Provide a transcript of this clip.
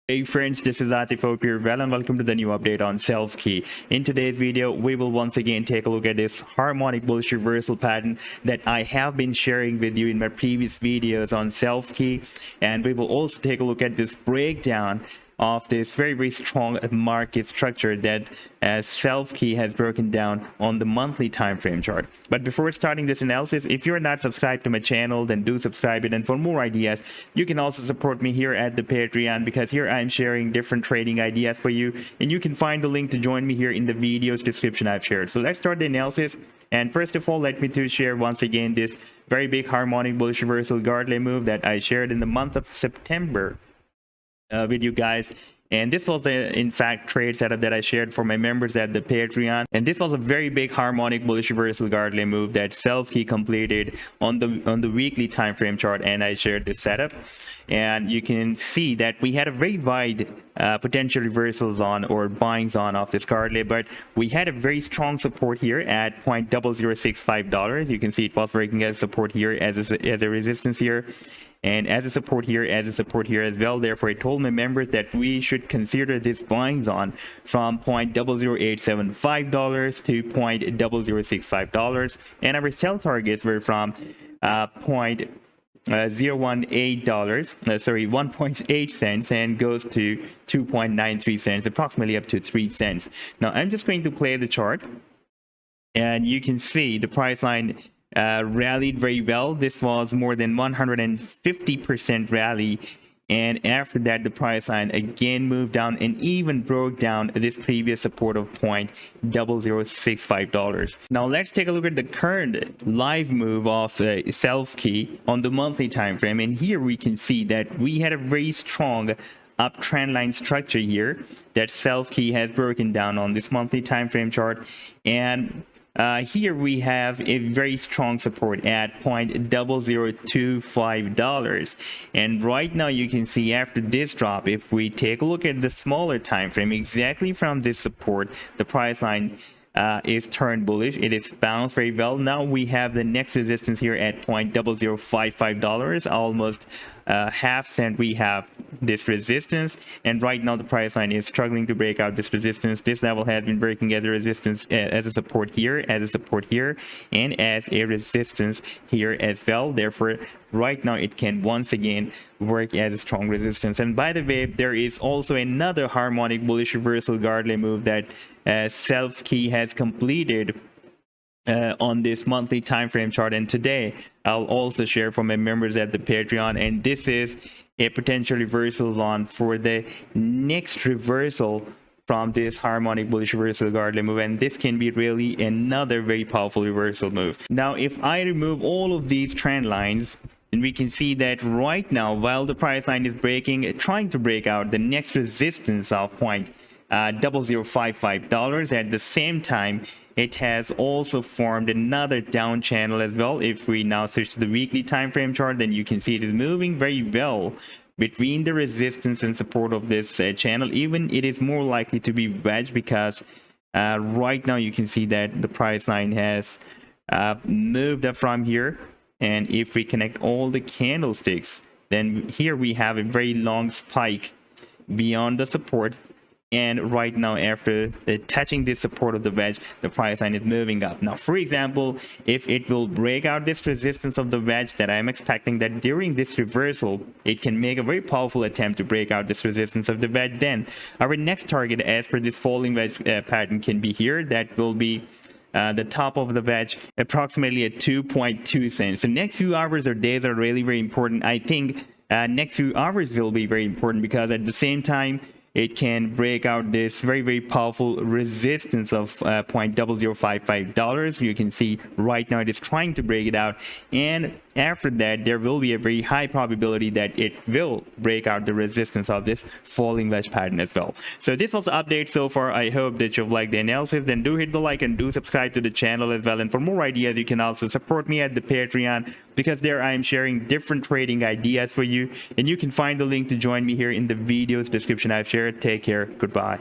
Hey friends, this is Atif here, and welcome to the new update on Selfkey. In today's video, we will once again take a look at this harmonic bullish reversal pattern that I have been sharing with you in my previous videos on Selfkey, and we will also take a look at this breakdown of this very strong market structure that Selfkey has broken down on the monthly time frame chart. But before starting this analysis, if you're not subscribed to my channel, then do subscribe it. And for more ideas, you can also support me here at the Patreon, because here I'm sharing different trading ideas for you, and you can find the link to join me here in the video's description I've shared. So let's start the analysis. And first of all, let me to share once again this very big harmonic bullish reversal Gartley move that I shared in the month of September with you guys. And this was in fact trade setup that I shared for my members at the Patreon, and this was a very big harmonic bullish reversal Gartley move that Selfkey completed on the weekly time frame chart, and I shared this setup. And you can see that we had a very wide potential reversals on or buyings on of this Gartley, but we had a very strong support here at $0.0065. You can see it was working as support here, as a resistance here, and as a support here, as well. Therefore, I told my members that we should consider this buyings on from $0.0875 to $0.0065, and our sell targets were from $1.8 cents and goes to 2.93 cents, approximately up to 3 cents. Now I'm just going to play the chart, and you can see the price line rallied very well. This was more than 150% rally, and after that the price line again moved down and even broke down this previous support of $0.0065. Now let's take a look at the current live move of Selfkey on the monthly time frame, and here we can see that we had a very strong uptrend line structure here that Selfkey has broken down on this monthly time frame chart. And here we have a very strong support at $0.0025, and right now you can see after this drop, if we take a look at the smaller time frame, exactly from this support the price line is turned bullish. It is bounced very well. Now we have the next resistance here at $0.0055, almost half cent. We have this resistance, and right now the price line is struggling to break out this resistance. This level has been breaking as a resistance, as a support here, and as a resistance here as well. Therefore, right now it can once again work as a strong resistance. And by the way, there is also another harmonic bullish reversal Gartley move that Selfkey has completed on this monthly time frame chart, and today I'll also share for my members at the Patreon. And this is a potential reversals on for the next reversal from this harmonic bullish reversal Gartley move, and this can be really another very powerful reversal move. Now if I remove all of these trend lines, and we can see that right now, while the price line is trying to break out the next resistance of $0.0055, at the same time it has also formed another down channel as well. If we now switch to the weekly time frame chart, then you can see it is moving very well between the resistance and support of this channel. Even it is more likely to be wedge, because right now you can see that the price line has moved up from here, and if we connect all the candlesticks, then here we have a very long spike beyond the support. And right now, after touching this support of the wedge, the price line is moving up. Now, for example, if it will break out this resistance of the wedge, that I'm expecting that during this reversal, it can make a very powerful attempt to break out this resistance of the wedge, then our next target as per this falling wedge pattern can be here. That will be the top of the wedge, approximately at 2.2 cents. So next few hours or days are really very important. I think next few hours will be very important, because at the same time it can break out this very powerful resistance of $0.0055. You can see right now it is trying to break it out, and after that there will be a very high probability that it will break out the resistance of this falling wedge pattern as well. So this was the update so far. I hope that you've liked the analysis. Then do hit the like and do subscribe to the channel as well. And for more ideas, you can also support me at the Patreon, because there I am sharing different trading ideas for you, and you can find the link to join me here in the video's description I've shared. Take care. Goodbye.